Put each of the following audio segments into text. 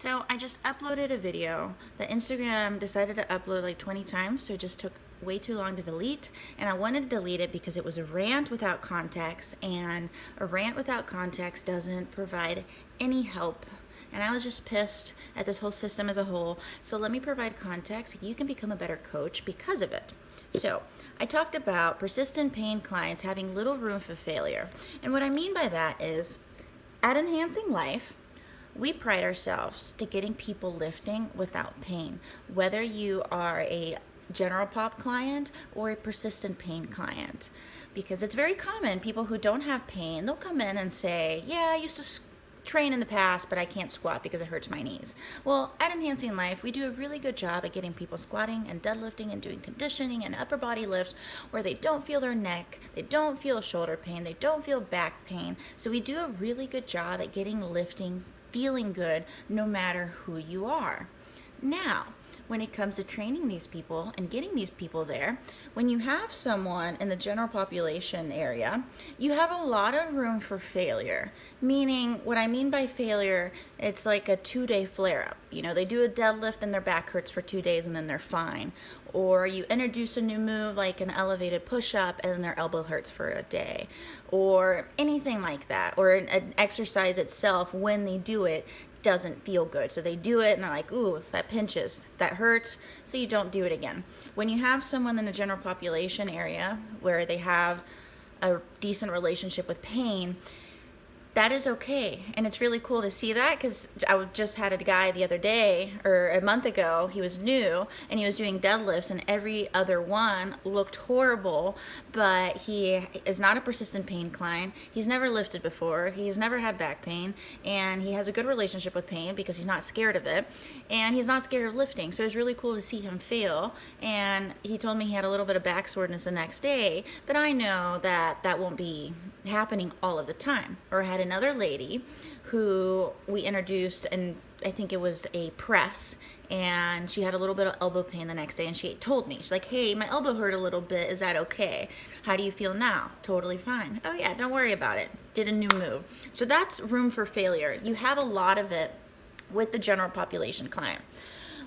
So I just uploaded a video that Instagram decided to upload like 20 times, so it just took way too long to delete. And I wanted to delete it because it was a rant without context, and a rant without context doesn't provide any help. And I was just pissed at this whole system as a whole. So let me provide context. You can become a better coach because of it. So I talked about persistent pain clients having little room for failure. And what I mean by that is, at Enhancing Life, we pride ourselves to getting people lifting without pain, whether you are a general pop client or a persistent pain client. Because it's very common, people who don't have pain, they'll come in and say, yeah, I used to train in the past, but I can't squat because it hurts my knees. Well, at Enhancing Life, we do a really good job at getting people squatting and deadlifting and doing conditioning and upper body lifts where they don't feel their neck, they don't feel shoulder pain, they don't feel back pain. So we do a really good job at getting lifting feeling good no matter who you are. Now, when it comes to training these people and getting these people there, when you have someone in the general population area, you have a lot of room for failure. Meaning, what I mean by failure, it's like a 2-day flare-up. They do a deadlift and their back hurts for 2 days and then they're fine. Or you introduce a new move like an elevated push-up and their elbow hurts for a day. Or anything like that. Or an exercise itself, when they do it, doesn't feel good. So they do it and they're like, ooh, that pinches, that hurts, so you don't do it again. When you have someone in the general population area where they have a decent relationship with pain, that is okay. And it's really cool to see that, because I just had a guy the other day, or a month ago, he was new and he was doing deadlifts and every other one looked horrible, but he is not a persistent pain client. He's never lifted before. He's never had back pain, and he has a good relationship with pain because he's not scared of it, and he's not scared of lifting. So it was really cool to see him fail. And he told me he had a little bit of back soreness the next day, but I know that that won't be happening all of the time. Or I had another lady who we introduced, and I think it was a press, and she had a little bit of elbow pain the next day, and she told me, she's like, hey, my elbow hurt a little bit, is that okay? How do you feel now? Totally fine. Oh yeah, don't worry about it. Did a new move. So that's room for failure. You have a lot of it with the general population client.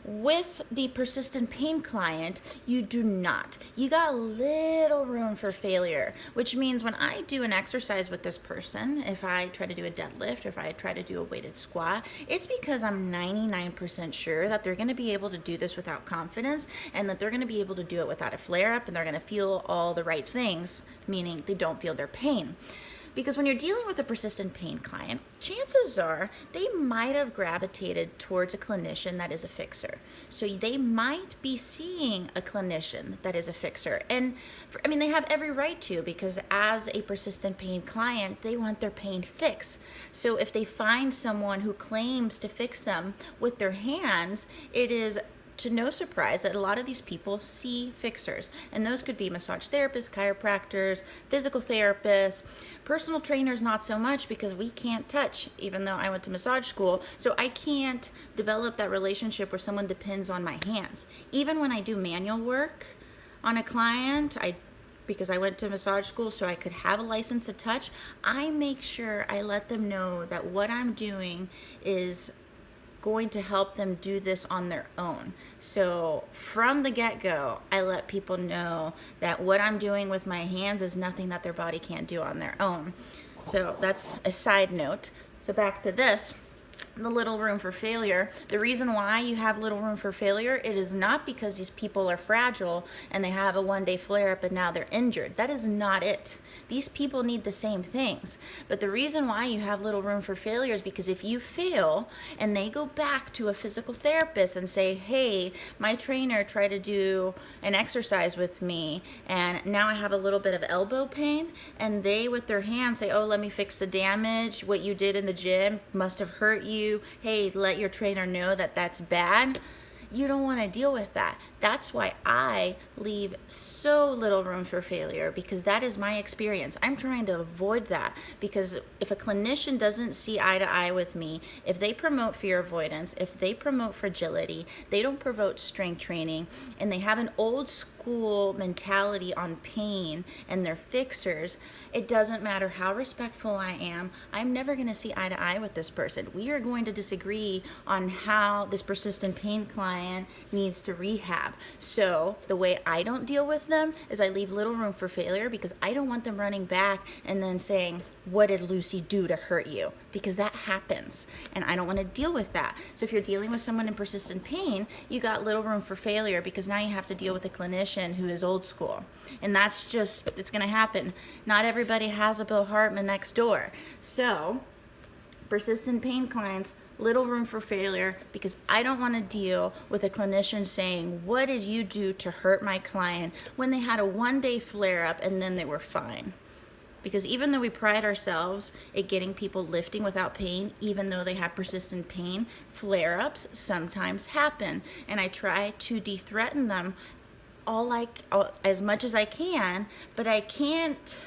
With the persistent pain client, you do not. You got little room for failure, which means when I do an exercise with this person, if I try to do a deadlift, or if I try to do a weighted squat, it's because I'm 99% sure that they're going to be able to do this without confidence, and that they're going to be able to do it without a flare-up, and they're going to feel all the right things, meaning they don't feel their pain. Because when you're dealing with a persistent pain client, chances are they might have gravitated towards a clinician that is a fixer. So they might be seeing a clinician that is a fixer. And they have every right to, because as a persistent pain client, they want their pain fixed. So if they find someone who claims to fix them with their hands, it is to no surprise that a lot of these people see fixers, and those could be massage therapists, chiropractors, physical therapists, personal trainers, not so much, because we can't touch, even though I went to massage school, so I can't develop that relationship where someone depends on my hands. Even when I do manual work on a client, because I went to massage school so I could have a license to touch, I make sure I let them know that what I'm doing is going to help them do this on their own. So from the get-go, I let people know that what I'm doing with my hands is nothing that their body can't do on their own. So that's a side note. So back to this. The little room for failure. The reason why you have little room for failure, it is not because these people are fragile and they have a 1-day flare-up and now they're injured. That is not it. These people need the same things. But the reason why you have little room for failure is because if you fail and they go back to a physical therapist and say, hey, my trainer tried to do an exercise with me and now I have a little bit of elbow pain, and they with their hands say, oh, let me fix the damage. What you did in the gym must have hurt you. Hey, let your trainer know that that's bad. You don't want to deal with that. That's why I leave so little room for failure, because that is my experience. I'm trying to avoid that, because if a clinician doesn't see eye to eye with me, if they promote fear avoidance, if they promote fragility, they don't promote strength training, and they have an old school school mentality on pain and they're fixers, it doesn't matter how respectful I am, I'm never going to see eye to eye with this person. We are going to disagree on how this persistent pain client needs to rehab. So the way I don't deal with them is I leave little room for failure, because I don't want them running back and then saying, what did Lucy do to hurt you? Because that happens, and I don't want to deal with that. So if you're dealing with someone in persistent pain, you got little room for failure, because now you have to deal with a clinician who is old school. And that's just, it's going to happen. Not everybody has a Bill Hartman next door. So persistent pain clients, little room for failure, because I don't want to deal with a clinician saying, what did you do to hurt my client, when they had a one-day flare-up and then they were fine. Because even though we pride ourselves at getting people lifting without pain, even though they have persistent pain, flare-ups sometimes happen. And I try to de-threaten them as much as I can, but I can't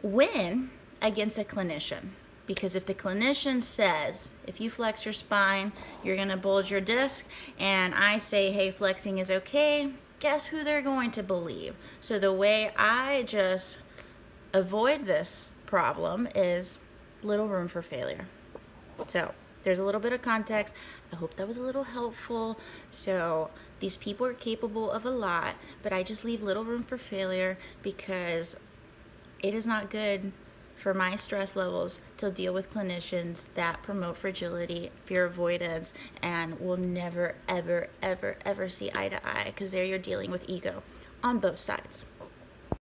win against a clinician. Because if the clinician says, if you flex your spine, you're going to bulge your disc, and I say, hey, flexing is okay, guess who they're going to believe? So the way I just avoid this problem is little room for failure. So there's a little bit of context. I hope that was a little helpful. So these people are capable of a lot, but I just leave little room for failure, because it is not good for my stress levels to deal with clinicians that promote fragility, fear avoidance, and will never, ever, ever, ever see eye to eye, because there you're dealing with ego on both sides.